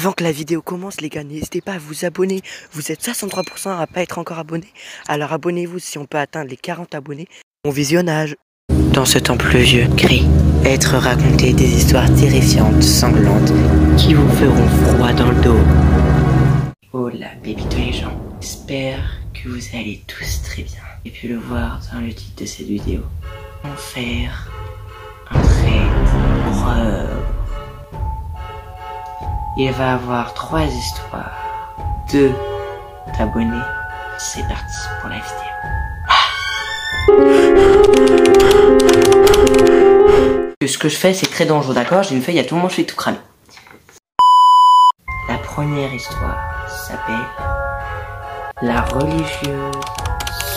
Avant que la vidéo commence, les gars, n'hésitez pas à vous abonner. Vous êtes 63% à pas être encore abonné. Alors abonnez-vous si on peut atteindre les 40 abonnés. Bon visionnage. Dans ce temps pluvieux, gris, être raconté des histoires terrifiantes, sanglantes, qui vous feront froid dans le dos. Oh la baby tous les gens, j'espère que vous allez tous très bien. J'ai pu le voir dans le titre de cette vidéo. Enfer, un trait, horreur. Il va avoir 3 histoires, 2 abonnés. C'est parti pour la vidéo. Ce que je fais, c'est très dangereux, d'accord? J'ai une feuille à tout moment, je fais tout cramer. La première histoire s'appelle La religieuse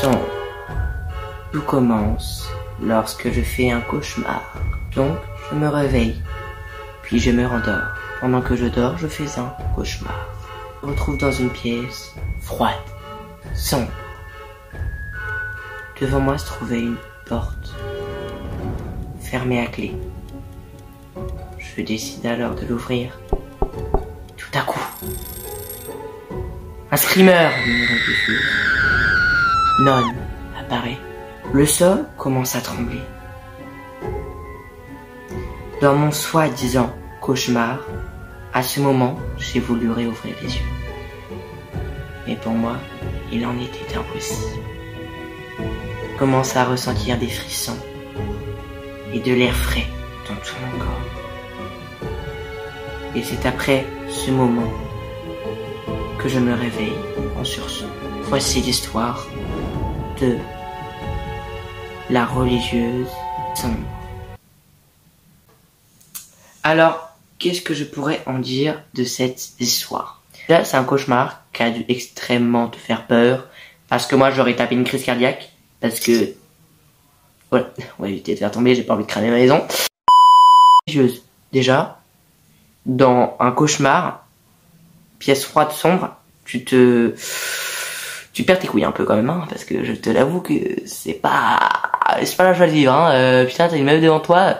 sombre. Tout commence lorsque je fais un cauchemar. Donc, je me réveille, puis je me rendors. Pendant que je dors, je fais un cauchemar. Je me retrouve dans une pièce froide, sombre. Devant moi se trouvait une porte, fermée à clé. Je décide alors de l'ouvrir. Tout à coup, un screamer numéro 12 non apparaît. Le sol commence à trembler. Dans mon soi-disant cauchemar, à ce moment, j'ai voulu réouvrir les yeux. Mais pour moi, il en était impossible. Je commence à ressentir des frissons et de l'air frais dans tout mon corps. Et c'est après ce moment que je me réveille en sursaut. Voici l'histoire de La religieuse sombre. Alors, qu'est-ce que je pourrais en dire de cette histoire? Là, c'est un cauchemar qui a dû extrêmement te faire peur. Parce que moi, j'aurais tapé une crise cardiaque. Parce que... voilà, on va éviter de faire tomber, j'ai pas envie de cramer ma maison. Religieuse. Déjà, dans un cauchemar, pièce froide, sombre, tu perds tes couilles un peu quand même, hein, parce que je te l'avoue que c'est pas la joie de vivre, hein. Putain, t'as une meuf devant toi.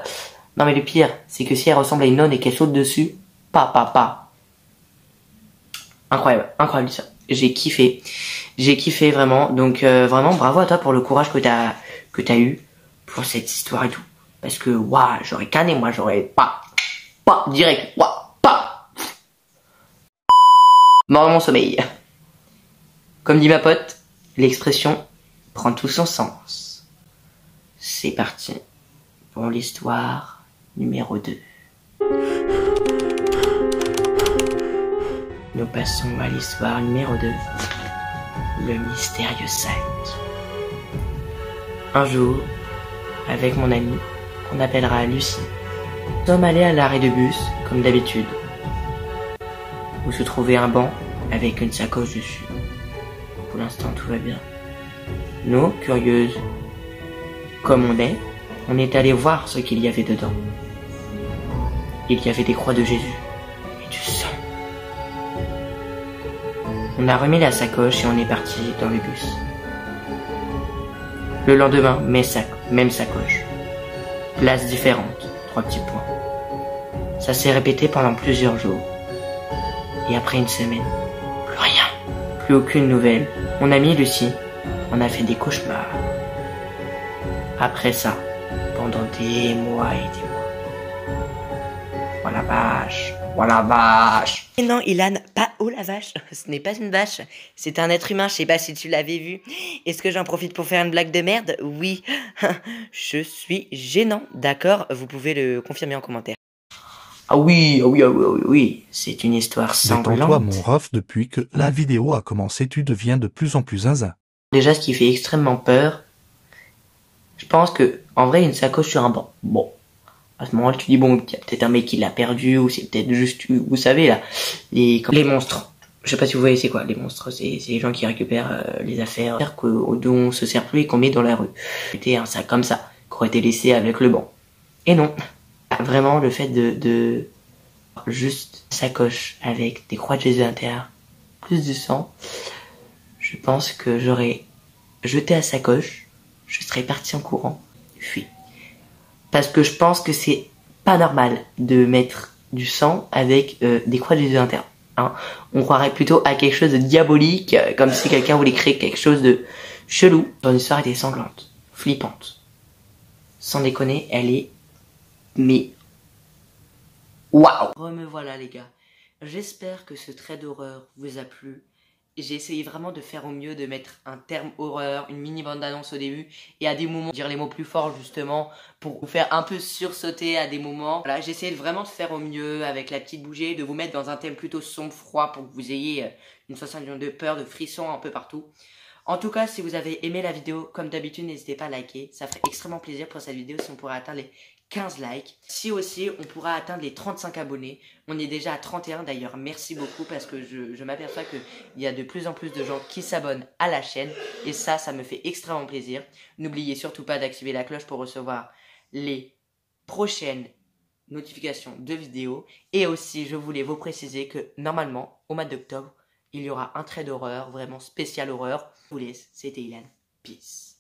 Non mais le pire, c'est que si elle ressemble à une nonne et qu'elle saute dessus, pas. Incroyable ça. J'ai kiffé vraiment. Donc vraiment bravo à toi pour le courage que t'as eu pour cette histoire et tout. Parce que waouh, j'aurais canné, moi j'aurais pas direct, pas mort dans mon sommeil. Comme dit ma pote, l'expression prend tout son sens. C'est parti pour l'histoire numéro 2. Nous passons à l'histoire numéro 2. Le mystérieux sac. Un jour, avec mon amie, qu'on appellera Lucie, nous sommes allés à l'arrêt de bus, comme d'habitude, où se trouvait un banc avec une sacoche dessus. Pour l'instant, tout va bien. Nous, curieuses comme on est allé voir ce qu'il y avait dedans. Il y avait des croix de Jésus et du sang. On a remis la sacoche et on est parti dans le bus. Le lendemain, même sacoche. Place différente, 3 petits points. Ça s'est répété pendant plusieurs jours. Et après une semaine, plus rien. Plus aucune nouvelle. Mon amie Lucie en a fait des cauchemars. Après ça, pendant des mois et des mois. Oh la vache. Et non, Ilan, pas oh la vache. Ce n'est pas une vache, c'est un être humain. Je sais pas si tu l'avais vu. Est-ce que j'en profite pour faire une blague de merde? Oui. Je suis gênant, d'accord? Vous pouvez le confirmer en commentaire. Ah oui. C'est une histoire sanglante. Détends-toi mon ref, depuis que la vidéo a commencé, tu deviens de plus en plus zinzin. Déjà, ce qui fait extrêmement peur, je pense que, en vrai, une sacoche sur un banc. Bon. À ce moment-là, tu dis, bon, il y a peut-être un mec qui l'a perdu, ou c'est peut-être juste, vous savez, là, les monstres. Je sais pas si vous voyez c'est quoi, les monstres. C'est les gens qui récupèrent les affaires dont on se sert plus et qu'on met dans la rue. C'était un sac comme ça, qui aurait été laissé avec le banc. Et non. Vraiment, le fait de juste sacoche avec des croix de Jésus à l'intérieur, plus du sang, je pense que j'aurais jeté la sacoche, je serais parti en courant, fui. Parce que je pense que c'est pas normal de mettre du sang avec des croix de Jésus à l'intérieur. hein. On croirait plutôt à quelque chose de diabolique, comme si quelqu'un voulait créer quelque chose de chelou. Son histoire était sanglante, flippante. Sans déconner, elle est... mais... waouh! Me voilà les gars. J'espère que ce trait d'horreur vous a plu. J'ai essayé vraiment de faire au mieux, de mettre un terme horreur, une mini bande d'annonce au début, et à des moments dire les mots plus forts justement, pour vous faire un peu sursauter à des moments. Voilà, j'ai essayé vraiment de faire au mieux avec la petite bougie, de vous mettre dans un thème plutôt sombre, froid, pour que vous ayez une sensation de peur, de frisson un peu partout. En tout cas, si vous avez aimé la vidéo, comme d'habitude, n'hésitez pas à liker. Ça ferait extrêmement plaisir pour cette vidéo si on pourrait atteindre les 15 likes. Si aussi, on pourra atteindre les 35 abonnés. On est déjà à 31 d'ailleurs. Merci beaucoup parce que je m'aperçois qu'il y a de plus en plus de gens qui s'abonnent à la chaîne. Et ça me fait extrêmement plaisir. N'oubliez surtout pas d'activer la cloche pour recevoir les prochaines notifications de vidéos. Et aussi, je voulais vous préciser que normalement, au mois d'octobre, il y aura un trait d'horreur, vraiment spécial horreur. Je vous laisse, c'était Ilan. Peace.